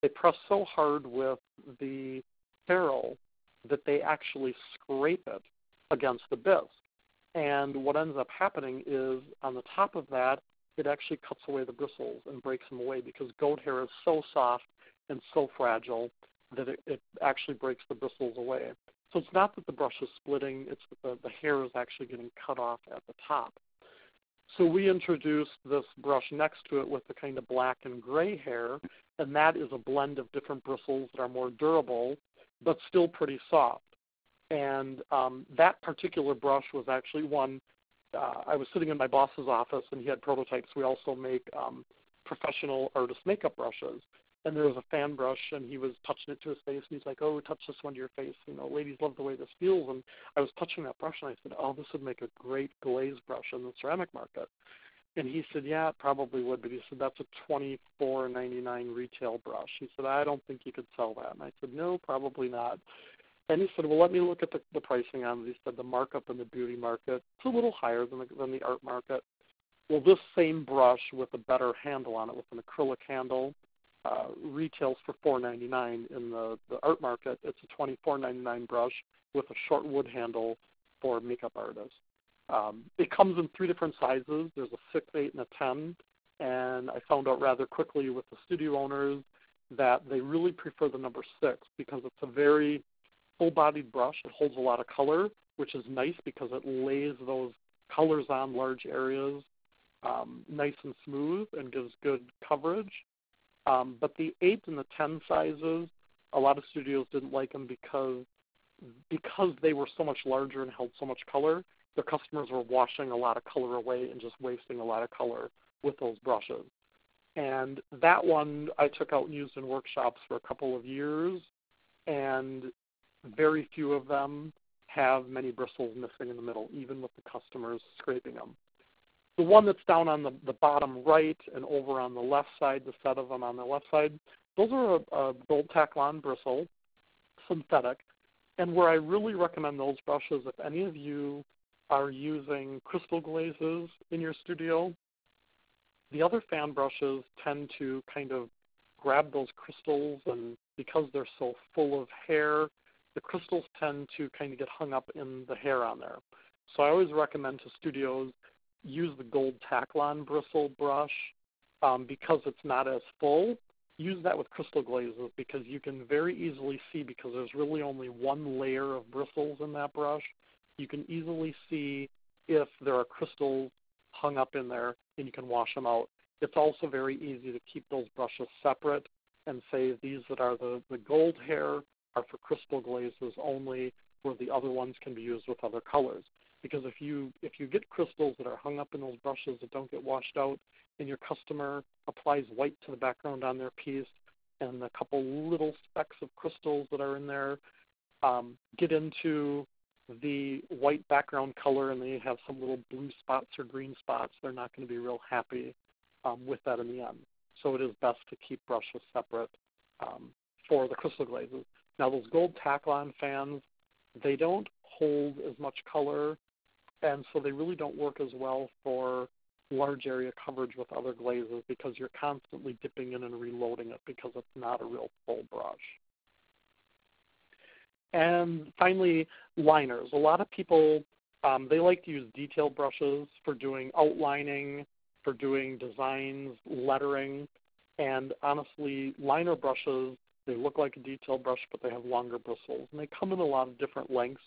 they press so hard with the ferrule that they actually scrape it against the bisque. And what ends up happening is on the top of that, it actually cuts away the bristles and breaks them away because goat hair is so soft and so fragile that it actually breaks the bristles away. So it's not that the brush is splitting, it's that the hair is actually getting cut off at the top. So we introduced this brush next to it with the kind of black and gray hair, and that is a blend of different bristles that are more durable, but still pretty soft. And that particular brush was actually one, I was sitting in my boss's office and he had prototypes. We also make professional artist makeup brushes. And there was a fan brush and he was touching it to his face and he's like, oh, touch this one to your face. You know, ladies love the way this feels. And I was touching that brush and I said, oh, this would make a great glaze brush in the ceramic market. And he said, yeah, it probably would, but he said, that's a $24.99 retail brush. He said, I don't think you could sell that. And I said, no, probably not. And he said, well, let me look at the pricing on it. He said the markup in the beauty market, it's a little higher than the art market. Well, this same brush with a better handle on it, with an acrylic handle, retails for $4.99 in the art market. It's a $24.99 brush with a short wood handle for makeup artists. It comes in 3 different sizes. There's a 6, 8, and a 10. And I found out rather quickly with the studio owners that they really prefer the number 6 because it's a very full-bodied brush. It holds a lot of color, which is nice because it lays those colors on large areas nice and smooth and gives good coverage. But the 8 and the 10 sizes, a lot of studios didn't like them because they were so much larger and held so much color. Their customers were washing a lot of color away and just wasting a lot of color with those brushes. And that one I took out and used in workshops for a couple of years, and very few of them have many bristles missing in the middle, even with the customers scraping them. The one that's down on the bottom right and over on the left side, the set of them on the left side, those are a gold Taklon bristle, synthetic. And where I really recommend those brushes, if any of you are using crystal glazes in your studio, the other fan brushes tend to kind of grab those crystals, and because they're so full of hair, the crystals tend to kind of get hung up in the hair on there. So I always recommend to studios use the gold Taklon bristle brush because it's not as full. Use that with crystal glazes because you can very easily see, because there's really only one layer of bristles in that brush, you can easily see if there are crystals hung up in there and you can wash them out. It's also very easy to keep those brushes separate and say these that are the gold hair are for crystal glazes only, where the other ones can be used with other colors. Because if you get crystals that are hung up in those brushes that don't get washed out, and your customer applies white to the background on their piece, and a couple little specks of crystals that are in there get into the white background color and they have some little blue spots or green spots, they're not going to be real happy with that in the end. So it is best to keep brushes separate for the crystal glazes. Now those gold Taklon fans, they don't hold as much color, and so they really don't work as well for large area coverage with other glazes because you're constantly dipping in and reloading it because it's not a real full brush. And finally, liners. A lot of people, they like to use detail brushes for doing outlining, for doing designs, lettering, and honestly, liner brushes, they look like a detail brush, but they have longer bristles, and they come in a lot of different lengths.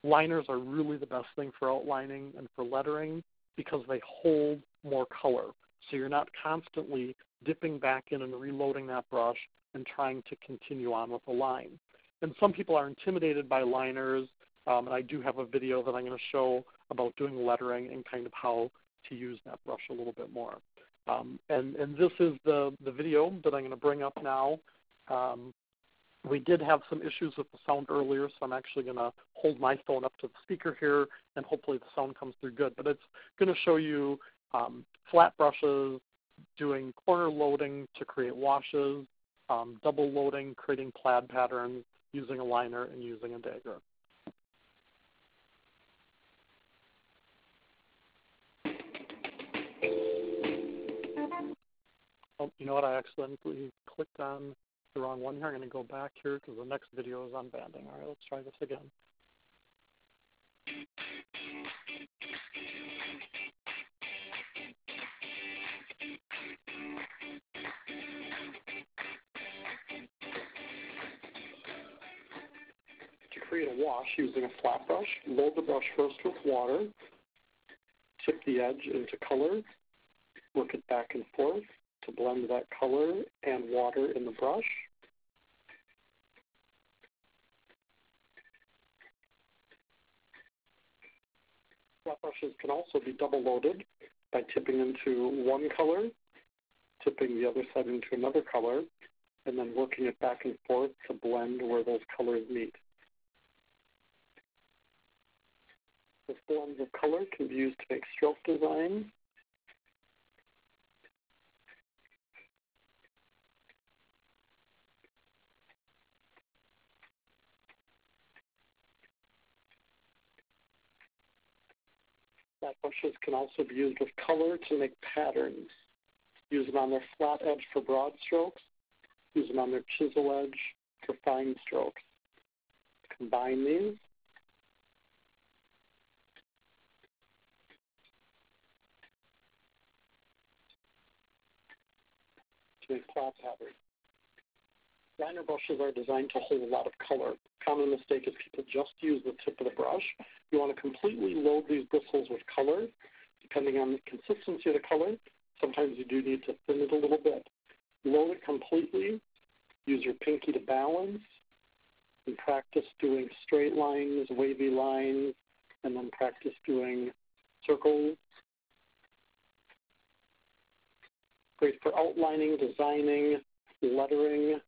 Liners are really the best thing for outlining and for lettering because they hold more color. So you're not constantly dipping back in and reloading that brush and trying to continue on with a line. And some people are intimidated by liners, and I do have a video that I'm going to show about doing lettering and kind of how to use that brush a little bit more. And this is the video that I'm going to bring up now. We did have some issues with the sound earlier, so I'm actually going to hold my phone up to the speaker here, and hopefully the sound comes through good. But it's going to show you flat brushes, doing corner loading to create washes, double loading, creating plaid patterns, using a liner, and using a dagger. Oh, you know what? I accidentally clicked on the wrong one here. I'm going to go back here because the next video is on banding. All right, let's try this again. To create a wash using a flat brush, load the brush first with water, tip the edge into color, work it back and forth to blend that color and water in the brush. Flat brushes can also be double loaded by tipping into one color, tipping the other side into another color, and then working it back and forth to blend where those colors meet. The forms of color can be used to make stroke designs. Flat brushes can also be used with color to make patterns. Use them on their flat edge for broad strokes. Use them on their chisel edge for fine strokes. Combine these. To make flat patterns. Liner brushes are designed to hold a lot of color. Common mistake is people just use the tip of the brush. You want to completely load these bristles with color. Depending on the consistency of the color, sometimes you do need to thin it a little bit. Load it completely. Use your pinky to balance. And practice doing straight lines, wavy lines, and then practice doing circles. Great for outlining, designing, lettering.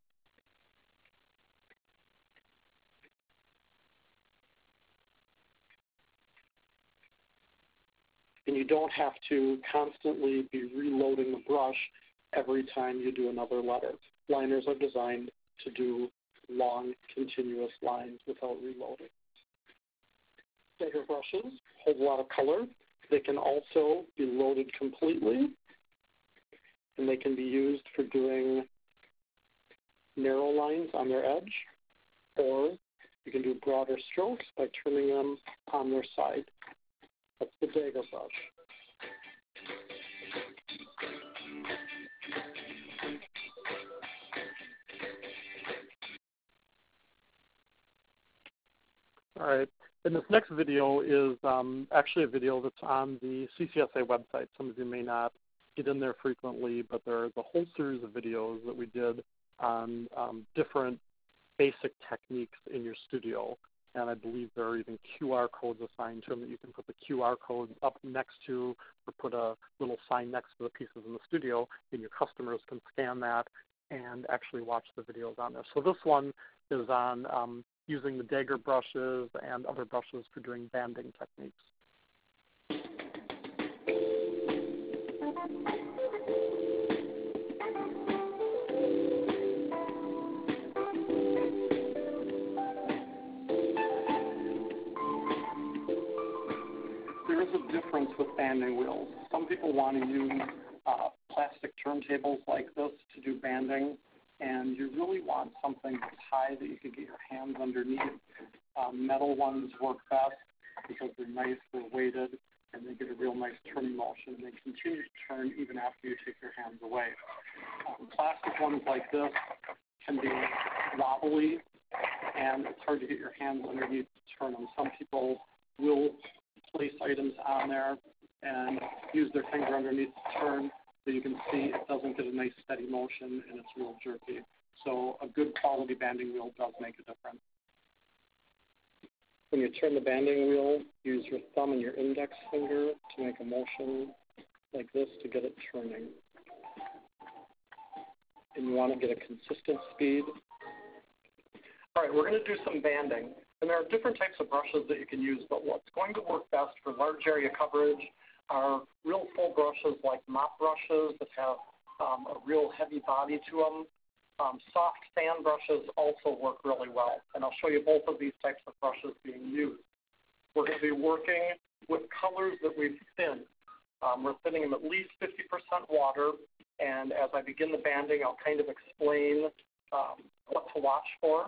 And you don't have to constantly be reloading the brush every time you do another letter. Liners are designed to do long, continuous lines without reloading. Dagger brushes hold a lot of color. They can also be loaded completely, and they can be used for doing narrow lines on their edge, or you can do broader strokes by turning them on their side. That's the dagger brush. All right, and this next video is actually a video that's on the CCSA website. Some of you may not get in there frequently, but there's a whole series of videos that we did on different basic techniques in your studio. And I believe there are even QR codes assigned to them that you can put the QR codes up next to, or put a little sign next to the pieces in the studio, and your customers can scan that and actually watch the videos on there. So this one is on using the dagger brushes and other brushes for doing banding techniques. There is a difference with banding wheels. Some people want to use plastic turntables like this to do banding, and you really want something that's high that you can get your hands underneath. Metal ones work best because they're nice, they're weighted, and they get a real nice turning motion, and they continue to turn even after you take your hands away. Plastic ones like this can be wobbly, and it's hard to get your hands underneath to turn them. Some people will place items on there and use their finger underneath to turn, so you can see it doesn't get a nice steady motion and it's real jerky. So a good quality banding wheel does make a difference. When you turn the banding wheel, use your thumb and your index finger to make a motion like this to get it turning. And you want to get a consistent speed. All right, we're going to do some banding. And there are different types of brushes that you can use, but what's going to work best for large area coverage are real full brushes like mop brushes that have a real heavy body to them. Soft fan brushes also work really well, and I'll show you both of these types of brushes being used. We're going to be working with colors that we've thinned. We're thinning them at least 50% water, and as I begin the banding, I'll kind of explain what to watch for.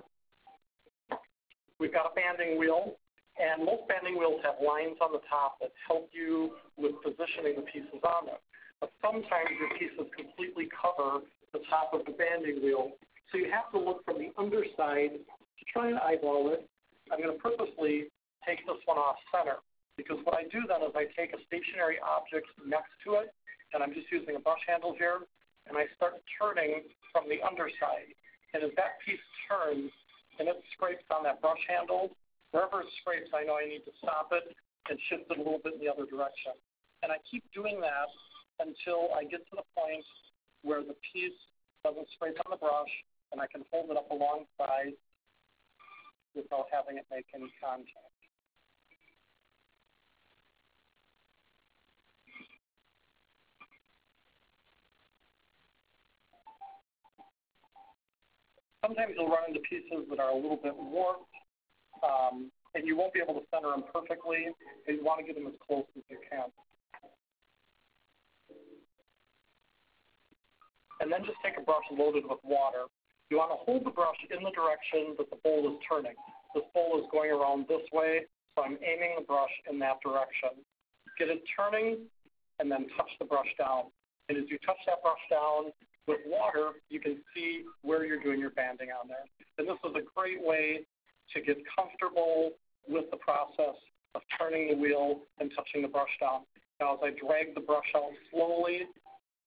We've got a banding wheel, and most banding wheels have lines on the top that help you with positioning the pieces on them. But sometimes your pieces completely cover the top of the banding wheel, so you have to look from the underside to try and eyeball it. I'm going to purposely take this one off center, because what I do then is I take a stationary object next to it, and I'm just using a brush handle here, and I start turning from the underside. And as that piece turns and it scrapes on that brush handle, wherever it scrapes, I know I need to stop it and shift it a little bit in the other direction. And I keep doing that until I get to the point where the piece doesn't scrape on the brush, and I can hold it up alongside without having it make any contact. Sometimes you'll run into pieces that are a little bit warped, and you won't be able to center them perfectly, and you want to get them as close as you can. And then just take a brush loaded with water. You want to hold the brush in the direction that the bowl is turning. This bowl is going around this way, so I'm aiming the brush in that direction. Get it turning, and then touch the brush down. And as you touch that brush down with water, you can see where you're doing your banding on there. And this is a great way to get comfortable with the process of turning the wheel and touching the brush down. Now, as I drag the brush out slowly,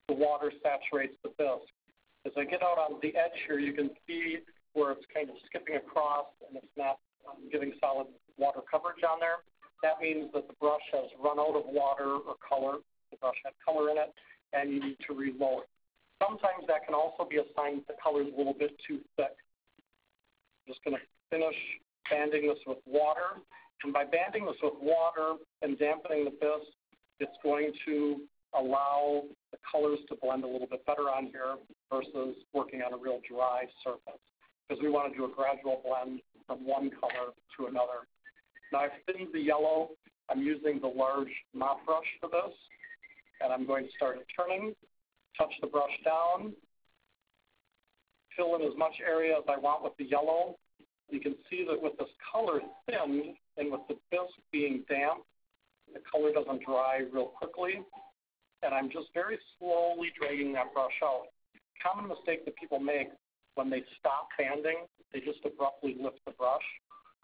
the water saturates the bisque. As I get out on the edge here, you can see where it's kind of skipping across and it's not giving solid water coverage on there. That means that the brush has run out of water or color. The brush had color in it, and you need to reload. Sometimes that can also be a sign that the color is a little bit too thick. I'm just going to finish banding this with water. And by banding this with water and dampening the bisque, it's going to allow the colors to blend a little bit better on here versus working on a real dry surface, because we want to do a gradual blend from one color to another. Now I've thinned the yellow. I'm using the large mop brush for this, and I'm going to start turning, touch the brush down, fill in as much area as I want with the yellow. You can see that with this color thinned and with the bisque being damp, the color doesn't dry real quickly, and I'm just very slowly dragging that brush out. Common mistake that people make when they stop banding, they just abruptly lift the brush.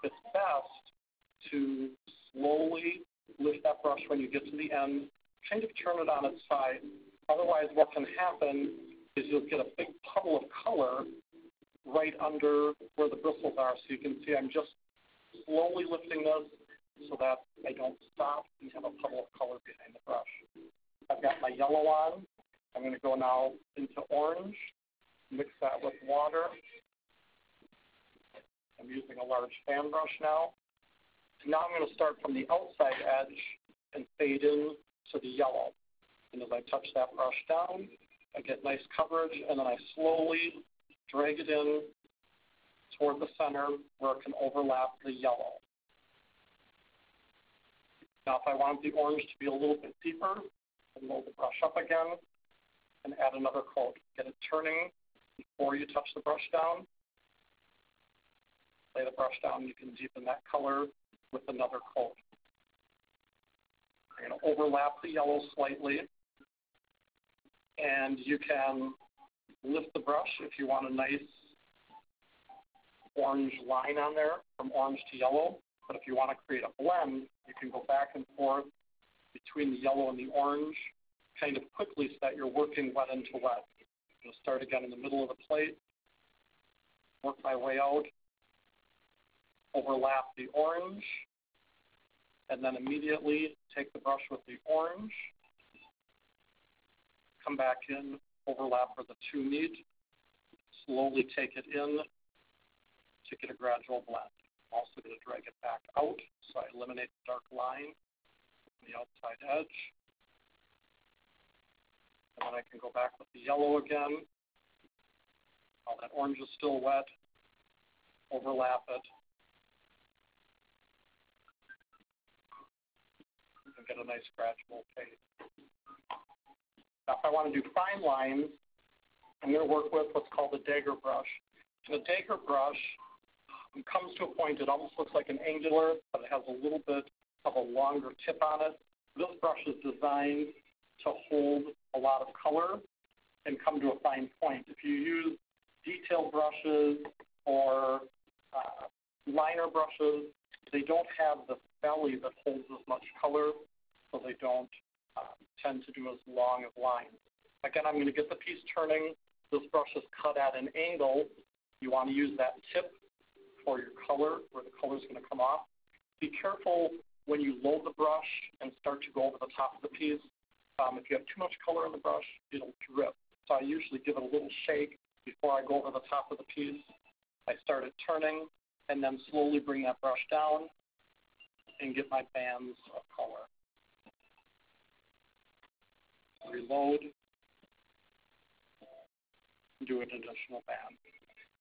It's best to slowly lift that brush when you get to the end, kind of turn it on its side. Otherwise, what can happen is you'll get a big puddle of color right under where the bristles are. So you can see I'm just slowly lifting this so that I don't stop and have a puddle of color behind the brush. I've got my yellow on. I'm going to go now into orange, mix that with water. I'm using a large fan brush now. So now I'm going to start from the outside edge and fade in to the yellow. And as I touch that brush down, I get nice coverage, and then I slowly drag it in toward the center where it can overlap the yellow. Now, if I want the orange to be a little bit deeper, I'll load the brush up again and add another coat. Get it turning before you touch the brush down. Lay the brush down, you can deepen that color with another coat. I'm going to overlap the yellow slightly, and you can lift the brush if you want a nice orange line on there from orange to yellow. But if you want to create a blend, you can go back and forth between the yellow and the orange kind of quickly so that you're working wet into wet. I'm going to start again in the middle of the plate, work my way out, overlap the orange, and then immediately take the brush with the orange, come back in, overlap where the two meet, slowly take it in to get a gradual blend. I'm also going to drag it back out so I eliminate the dark line from the outside edge. And then I can go back with the yellow again. While that orange is still wet, overlap it, and get a nice gradual fade. Now, if I want to do fine lines, I'm going to work with what's called a dagger brush. The Dacre brush comes to a point, it almost looks like an angular, but it has a little bit of a longer tip on it. This brush is designed to hold a lot of color and come to a fine point. If you use detail brushes or liner brushes, they don't have the belly that holds as much color, so they don't tend to do as long of lines. Again, I'm going to get the piece turning. This brush is cut at an angle. You want to use that tip for your color, where the color is going to come off. Be careful when you load the brush and start to go over the top of the piece. If you have too much color in the brush, it'll drip. So I usually give it a little shake before I go over the top of the piece. I start it turning and then slowly bring that brush down and get my bands of color. Reload, do an additional band.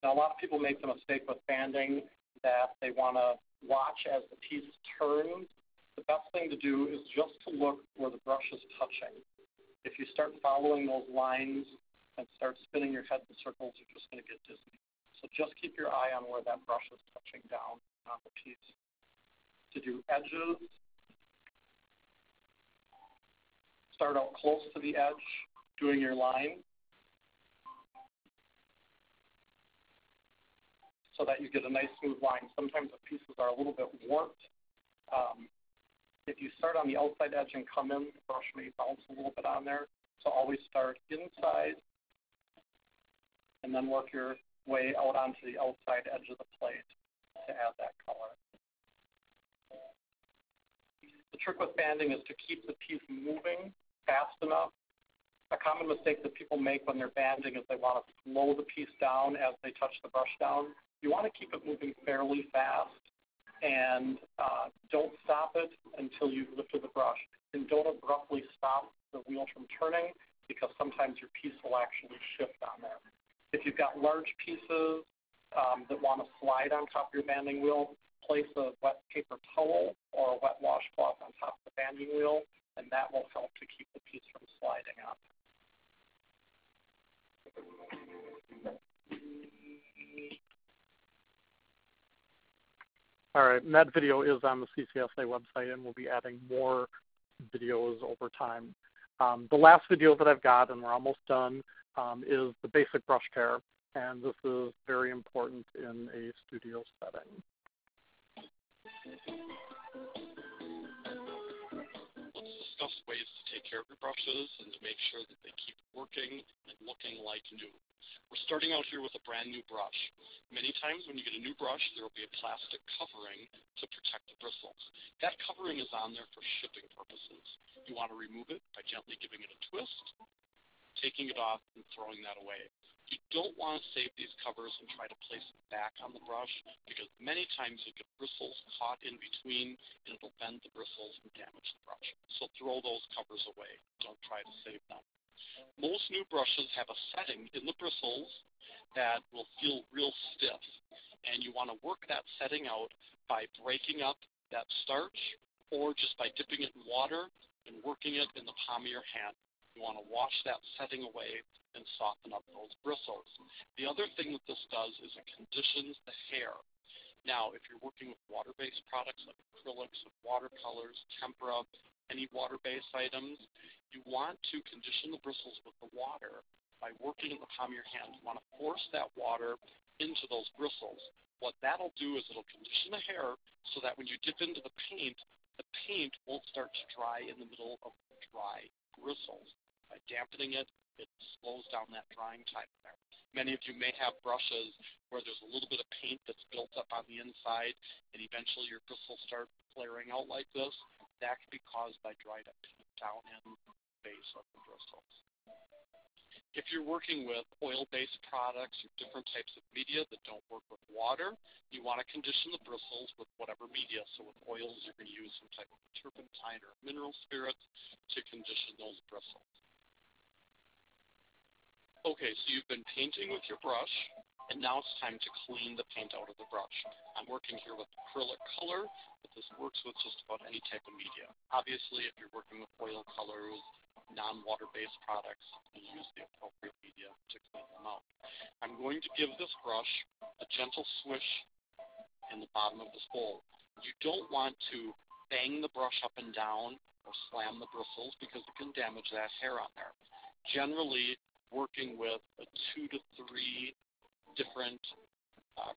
Now, a lot of people make the mistake with banding that they want to watch as the piece turns. The best thing to do is just to look where the brush is touching. If you start following those lines and start spinning your head in circles, you're just going to get dizzy. So just keep your eye on where that brush is touching down on the piece. To do edges, start out close to the edge, doing your line, so that you get a nice smooth line. Sometimes the pieces are a little bit warped. If you start on the outside edge and come in, the brush may bounce a little bit on there. So always start inside and then work your way out onto the outside edge of the plate to add that color. The trick with banding is to keep the piece moving fast enough. A common mistake that people make when they're banding is they want to slow the piece down as they touch the brush down. You want to keep it moving fairly fast, and don't stop it until you've lifted the brush. And don't abruptly stop the wheel from turning, because sometimes your piece will actually shift on there. If you've got large pieces that want to slide on top of your banding wheel, place a wet paper towel or a wet washcloth on top of the banding wheel, and that will help to keep the piece from sliding up. All right, and that video is on the CCSA website, and we'll be adding more videos over time. The last video that I've got, and we're almost done, is the basic brush care, and this is very important in a studio setting. Let's discuss ways to take care of your brushes and to make sure that they keep working and looking like new. We're starting out here with a brand new brush. Many times when you get a new brush, there will be a plastic covering to protect the bristles. That covering is on there for shipping purposes. You want to remove it by gently giving it a twist, taking it off, and throwing that away. You don't want to save these covers and try to place them back on the brush, because many times you'll get bristles caught in between and it'll bend the bristles and damage the brush. So throw those covers away. Don't try to save them. Most new brushes have a setting in the bristles that will feel real stiff, and you want to work that setting out by breaking up that starch or just by dipping it in water and working it in the palm of your hand. You want to wash that setting away and soften up those bristles. The other thing that this does is it conditions the hair. Now, if you're working with water-based products like acrylics, watercolors, tempera, any water-based items, you want to condition the bristles with the water by working in the palm of your hand. You want to force that water into those bristles. What that'll do is it'll condition the hair so that when you dip into the paint won't start to dry in the middle of the dry bristles. By dampening it, it slows down that drying time there. Many of you may have brushes where there's a little bit of paint that's built up on the inside, and eventually your bristles start flaring out like this. That can be caused by dried up paint down in the base of the bristles. If you're working with oil-based products or different types of media that don't work with water, you want to condition the bristles with whatever media. So with oils, you're going to use some type of turpentine or mineral spirit to condition those bristles. Okay, so you've been painting with your brush, and now it's time to clean the paint out of the brush. I'm working here with acrylic color, but this works with just about any type of media. Obviously, if you're working with oil colors, non-water-based products, you use the appropriate media to clean them out. I'm going going to give this brush a gentle swish in the bottom of this bowl. You don't want to bang the brush up and down or slam the bristles because it can damage that hair on there. Generally, working with a 2 to 3 different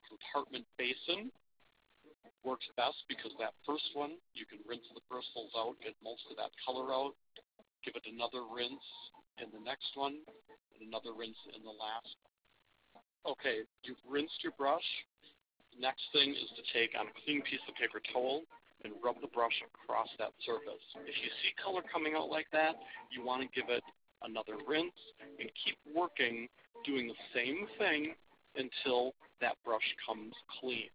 compartment basin works best because that first one, you can rinse the bristles out, get most of that color out, give it another rinse in the next one, and another rinse in the last. Okay, you've rinsed your brush. The next thing is to take on a clean piece of paper towel and rub the brush across that surface. If you see color coming out like that, you want to give it another rinse and keep working doing the same thing until that brush comes clean.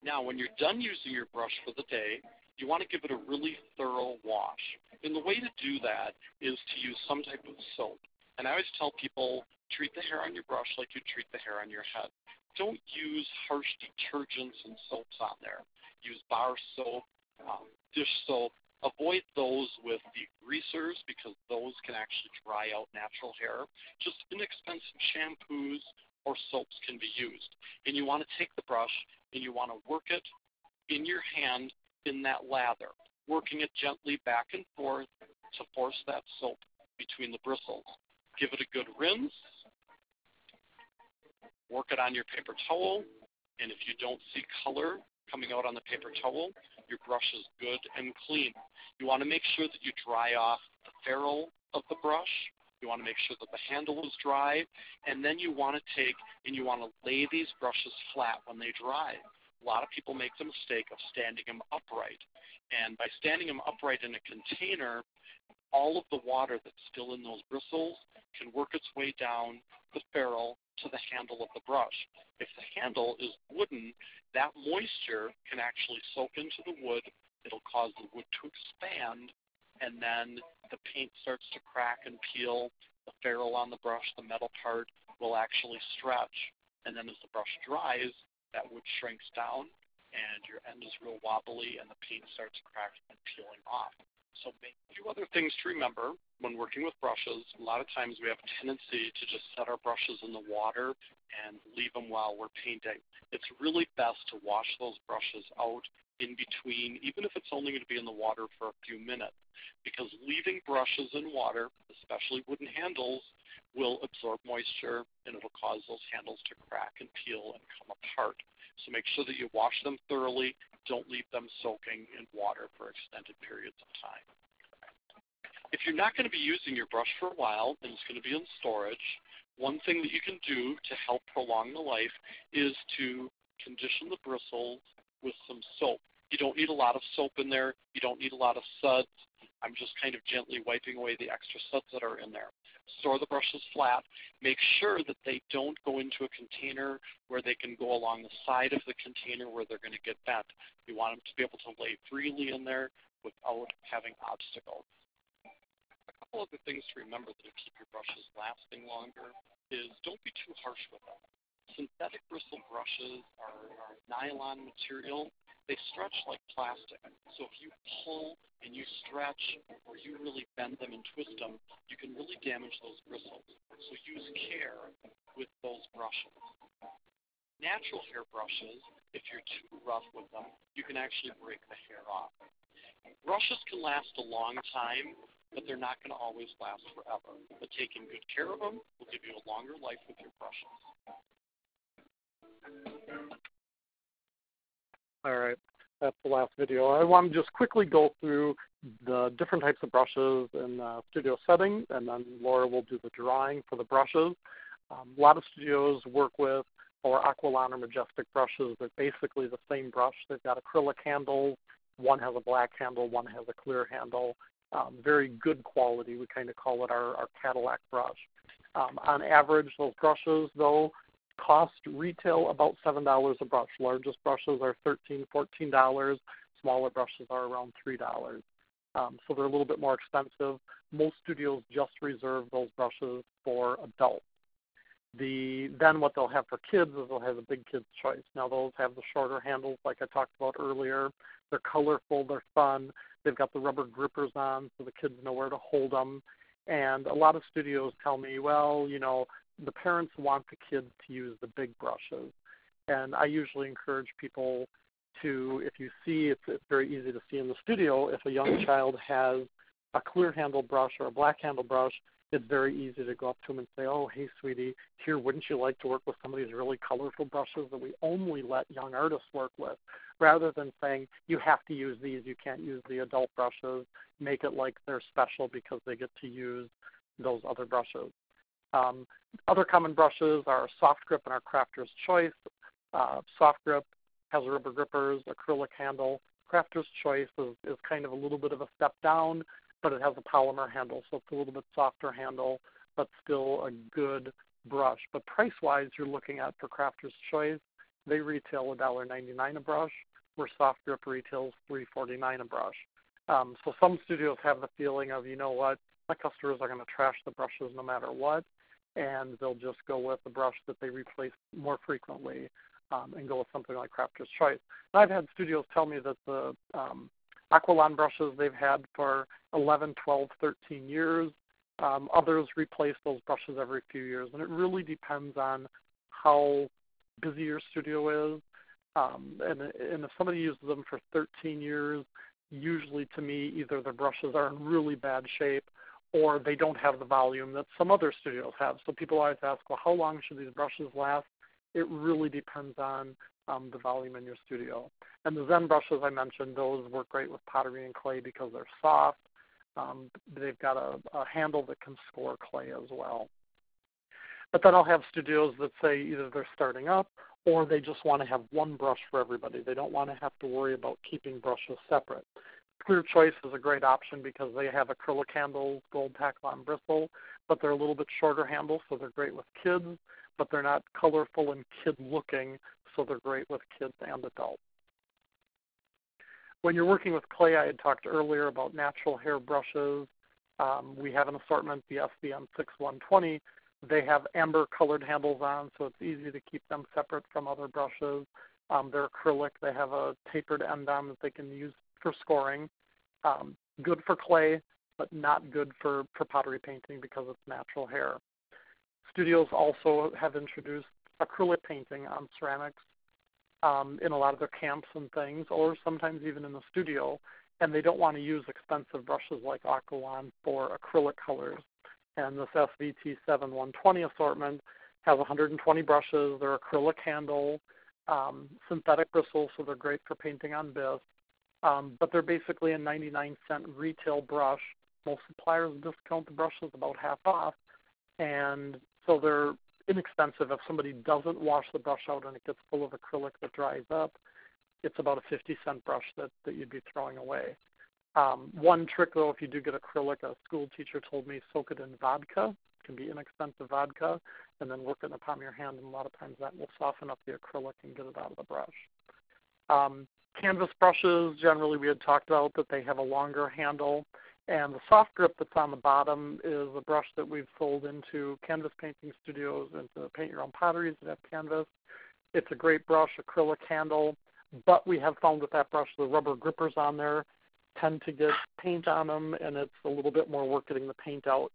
Now, when you're done using your brush for the day, you want to give it a really thorough wash. And the way to do that is to use some type of soap. And I always tell people, treat the hair on your brush like you treat the hair on your head. Don't use harsh detergents and soaps on there. Use bar soap, dish soap. Avoid those with degreasers because those can actually dry out natural hair. Just inexpensive shampoos or soaps can be used. And you want to take the brush and you want to work it in your hand in that lather, working it gently back and forth to force that soap between the bristles. Give it a good rinse. Work it on your paper towel, and if you don't see color coming out on the paper towel, your brush is good and clean. You want to make sure that you dry off the ferrule of the brush. You want to make sure that the handle is dry, and then you want to take and you want to lay these brushes flat when they dry. A lot of people make the mistake of standing them upright, and by standing them upright in a container, all of the water that's still in those bristles can work its way down the ferrule to the handle of the brush. If the handle is wooden, that moisture can actually soak into the wood. It'll cause the wood to expand, and then the paint starts to crack and peel. The ferrule on the brush, the metal part, will actually stretch. And then as the brush dries, that wood shrinks down, and your end is real wobbly, and the paint starts cracking and peeling off. So a few other things to remember when working with brushes. A lot of times we have a tendency to just set our brushes in the water and leave them while we're painting. It's really best to wash those brushes out in between, even if it's only going to be in the water for a few minutes, because leaving brushes in water, especially wooden handles, will absorb moisture and it'll cause those handles to crack and peel and come apart. So make sure that you wash them thoroughly. Don't leave them soaking in water for extended periods of time. If you're not going to be using your brush for a while and it's going to be in storage, one thing that you can do to help prolong the life is to condition the bristles with some soap. You don't need a lot of soap in there. You don't need a lot of suds. I'm just kind of gently wiping away the extra suds that are in there. Store the brushes flat. Make sure that they don't go into a container where they can go along the side of the container where they're going to get bent. You want them to be able to lay freely in there without having obstacles. A couple other things to remember that will keep your brushes lasting longer is don't be too harsh with them. Synthetic bristle brushes are nylon material. They stretch like plastic. So if you pull and you stretch or you really bend them and twist them, you can really damage those bristles. So use care with those brushes. Natural hair brushes, if you're too rough with them, you can actually break the hair off. Brushes can last a long time, but they're not going to always last forever. But taking good care of them will give you a longer life with your brushes. All right, that's the last video. I want to just quickly go through the different types of brushes in the studio setting, and then Laura will do the drawing for the brushes. A lot of studios work with our Aqualon or Majestic brushes. They're basically the same brush. They've got acrylic handles. One has a black handle, one has a clear handle. Very good quality. We kind of call it our Cadillac brush. On average, those brushes, though, cost retail about $7 a brush. Largest brushes are $13, $14. Smaller brushes are around $3. So they're a little bit more expensive. Most studios just reserve those brushes for adults. Then what they'll have for kids is they'll have a big kids choice. Now those have the shorter handles like I talked about earlier. They're colorful, they're fun. They've got the rubber grippers on so the kids know where to hold them. And a lot of studios tell me, well, you know, the parents want the kids to use the big brushes. And I usually encourage people to, if you see, it's very easy to see in the studio, if a young child has a clear handle brush or a black handle brush, it's very easy to go up to them and say, oh, hey, sweetie, here, wouldn't you like to work with some of these really colorful brushes that we only let young artists work with? Rather than saying, you have to use these, you can't use the adult brushes, make it like they're special because they get to use those other brushes. Other common brushes are Soft Grip and our Crafter's Choice. Soft Grip has rubber grippers, acrylic handle. Crafter's Choice is kind of a little bit of a step down, but it has a polymer handle, so it's a little bit softer handle, but still a good brush. But price-wise, you're looking at, for Crafter's Choice, they retail $1.99 a brush, where Soft Grip retails $3.49 a brush. So some studios have the feeling of, you know what, my customers are going to trash the brushes no matter what, and they'll just go with a brush that they replace more frequently and go with something like Crafter's Choice. And I've had studios tell me that the Aqualon brushes they've had for 11, 12, 13 years, others replace those brushes every few years. And it really depends on how busy your studio is. And if somebody uses them for 13 years, usually to me either the brushes are in really bad shape or they don't have the volume that some other studios have. So people always ask, well, how long should these brushes last? It really depends on the volume in your studio. And the Zen brushes I mentioned, those work great with pottery and clay because they're soft. They've got a handle that can score clay as well. But then I'll have studios that say either they're starting up or they just want to have one brush for everybody. They don't want to have to worry about keeping brushes separate. Clear Choice is a great option because they have acrylic handles, gold Taklon bristle, but they're a little bit shorter handles, so they're great with kids, but they're not colorful and kid-looking, so they're great with kids and adults. When you're working with clay, I had talked earlier about natural hair brushes. We have an assortment, the SVM 6120. They have amber-colored handles on, so it's easy to keep them separate from other brushes. They're acrylic. They have a tapered end on that they can use for scoring. Good for clay, but not good for pottery painting because it's natural hair. Studios also have introduced acrylic painting on ceramics in a lot of their camps and things, or sometimes even in the studio, and they don't want to use expensive brushes like Aqualon for acrylic colors. And this SVT 7120 assortment has 120 brushes. They're acrylic handle, synthetic bristles, so they're great for painting on bisque. But they're basically a 99-cent retail brush. Most suppliers discount the brushes about half off, and so they're inexpensive. If somebody doesn't wash the brush out and it gets full of acrylic that dries up, it's about a 50-cent brush that you'd be throwing away. One trick, though, if you do get acrylic, a school teacher told me, soak it in vodka. It can be inexpensive vodka, and then work it in the palm of your hand, and a lot of times that will soften up the acrylic and get it out of the brush. Canvas brushes, generally we had talked about that they have a longer handle, and the Soft Grip that's on the bottom is a brush that we've sold into canvas painting studios and to paint your own potteries that have canvas. It's a great brush, acrylic handle, but we have found with that brush the rubber grippers on there tend to get paint on them, and it's a little bit more work getting the paint out.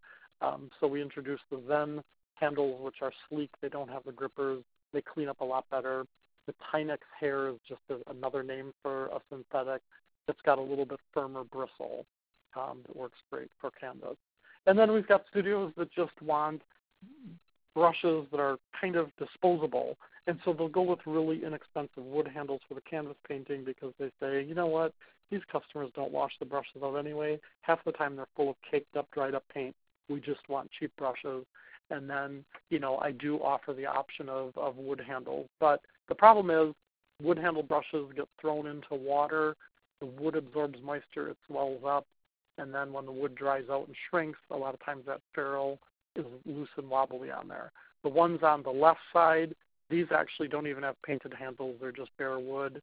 So we introduced the Zen handles, which are sleek. They don't have the grippers. They clean up a lot better. The Tynex hair is just another name for a synthetic that's got a little bit firmer bristle that works great for canvas. And then we've got studios that just want brushes that are kind of disposable. And so they'll go with really inexpensive wood handles for the canvas painting because they say, you know what, these customers don't wash the brushes out anyway. Half the time they're full of caked up, dried up paint. We just want cheap brushes. And then, you know, I do offer the option of wood handles. But the problem is wood handle brushes get thrown into water. The wood absorbs moisture. It swells up. And then when the wood dries out and shrinks, a lot of times that ferrule is loose and wobbly on there. The ones on the left side, these actually don't even have painted handles. They're just bare wood.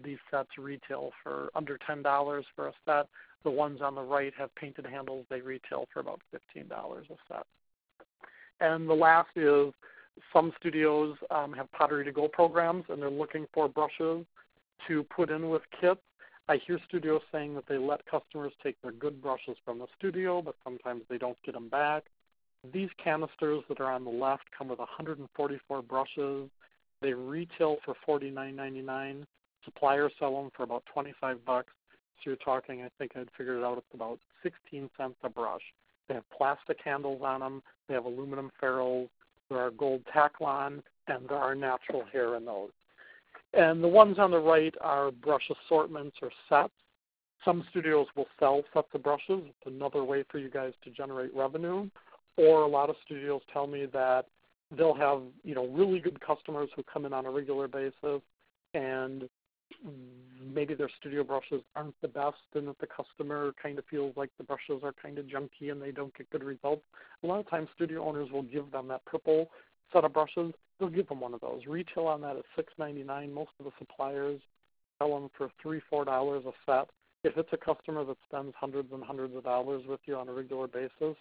These sets retail for under $10 for a set. The ones on the right have painted handles. They retail for about $15 a set. And the last is some studios have Pottery to Go programs, and they're looking for brushes to put in with kits. I hear studios saying that they let customers take their good brushes from the studio, but sometimes they don't get them back. These canisters that are on the left come with 144 brushes. They retail for $49.99. Suppliers sell them for about $25. So you're talking, I think I'd figured it out, it's about 16 cents a brush. They have plastic handles on them. They have aluminum ferrules. There are gold Taklon, and there are natural hair in those. And the ones on the right are brush assortments or sets. Some studios will sell sets of brushes. It's another way for you guys to generate revenue. Or a lot of studios tell me that they'll have, really good customers who come in on a regular basis, and maybe their studio brushes aren't the best, and that the customer kind of feels like the brushes are kind of junky and they don't get good results. A lot of times studio owners will give them that purple set of brushes. They'll give them one of those. Retail on that is $6.99. Most of the suppliers sell them for $3-4 a set. If it's a customer that spends hundreds and hundreds of dollars with you on a regular basis,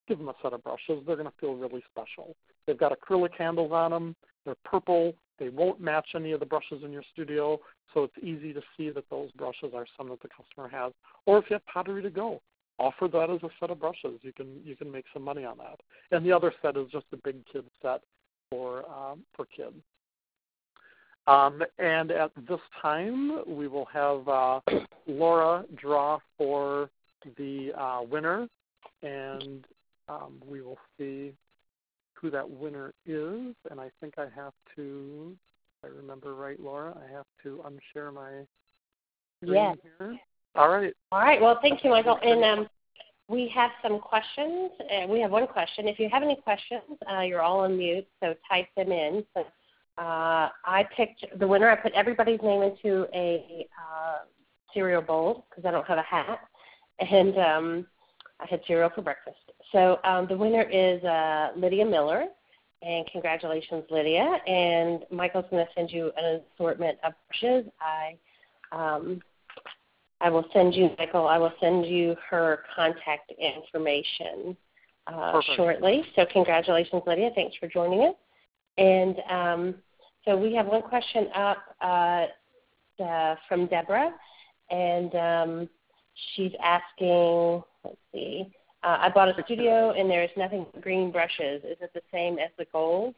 give them a set of brushes. They're going to feel really special. They've got acrylic handles on them. They're purple. They won't match any of the brushes in your studio, so it's easy to see that those brushes are some that the customer has. Or if you have pottery to go, offer that as a set of brushes. You can make some money on that. And the other set is just a big kid set for kids. And at this time, we will have Laura draw for the winner, and we will see who that winner is. And I think I have to, if I remember right, Laura, I have to unshare my screen here. All right. All right. Well, thank you, Michael. And we have some questions. We have one question. If you have any questions, you're all on mute, so type them in. So, I picked the winner. I put everybody's name into a cereal bowl because I don't have a hat, and I had cereal for breakfast. So the winner is Lydia Miller, and congratulations, Lydia. And Michael's going to send you an assortment of brushes. I will send you, Michael, I will send you her contact information shortly. So congratulations, Lydia. Thanks for joining us. And so we have one question up from Deborah, and she's asking, let's see, I bought a studio and there's nothing but green brushes. Is it the same as the gold?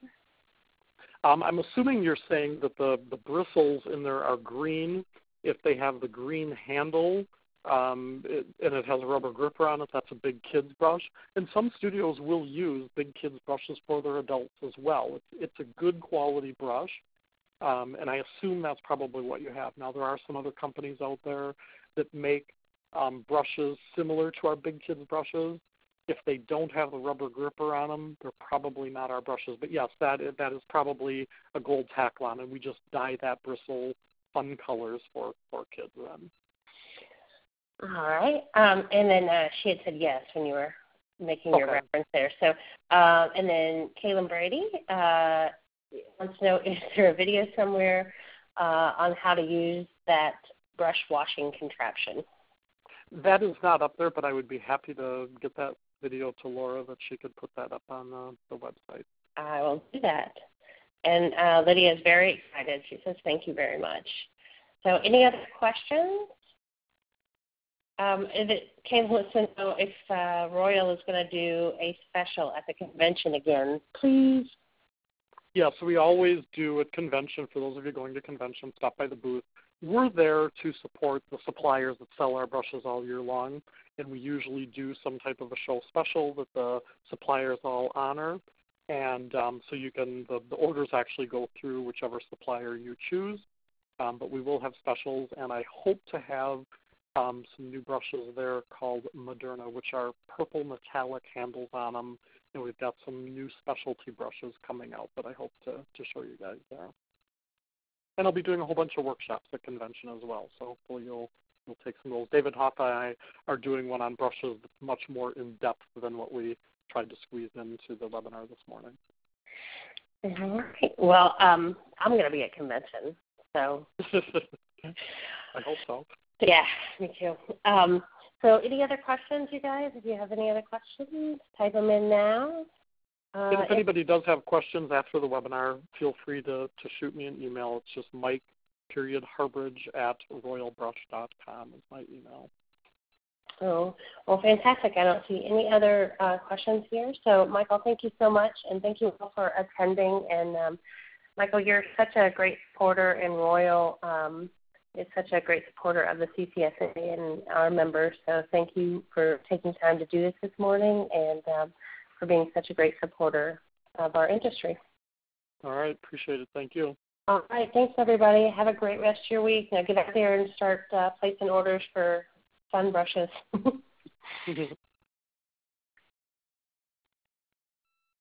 I'm assuming you're saying that the bristles in there are green. If they have the green handle and it has a rubber gripper on it, that's a big kid's brush. And some studios will use big kids' brushes for their adults as well. It's a good quality brush, and I assume that's probably what you have. Now, there are some other companies out there that make brushes similar to our big kids' brushes. If they don't have the rubber gripper on them, they're probably not our brushes. But yes, that is probably a gold Taklon, and we just dye that bristle fun colors for kids then. All right. And then she had said yes when you were making your reference there. So, and then Kaylin Brady wants to know, is there a video somewhere on how to use that brush washing contraption? That is not up there, but I would be happy to get that video to Laura that she could put that up on the website. I will do that. And Lydia is very excited. She says, thank you very much. So any other questions? Kaylin wants to know if Royal is going to do a special at the convention again, please. Yes, we always do at convention. For those of you going to convention, stop by the booth. We're there to support the suppliers that sell our brushes all year long, and we usually do some type of a show special that the suppliers all honor. And so you can, the orders actually go through whichever supplier you choose, but we will have specials, and I hope to have some new brushes there called Moderna, which are purple metallic handles on them, and we've got some new specialty brushes coming out that I hope to show you guys there. And I'll be doing a whole bunch of workshops at convention as well, so hopefully you'll take some of those. David Hoffa and I are doing one on brushes that's much more in-depth than what we tried to squeeze into the webinar this morning. All right. Well, I'm going to be at convention, so. I hope so. Yeah, me too. So any other questions, you guys? If you have any other questions, type them in now. And if anybody does have questions after the webinar, feel free to shoot me an email. It's just Mike.Harbridge@royalbrush.com is my email. So, well, fantastic. I don't see any other questions here. So, Michael, thank you so much, and thank you all for attending. And, Michael, you're such a great supporter, and Royal is such a great supporter of the CCSA and our members. So thank you for taking time to do this morning and for being such a great supporter of our industry. All right. Appreciate it. Thank you. All right. Thanks, everybody. Have a great rest of your week. Now get out there and start placing orders for sun brushes.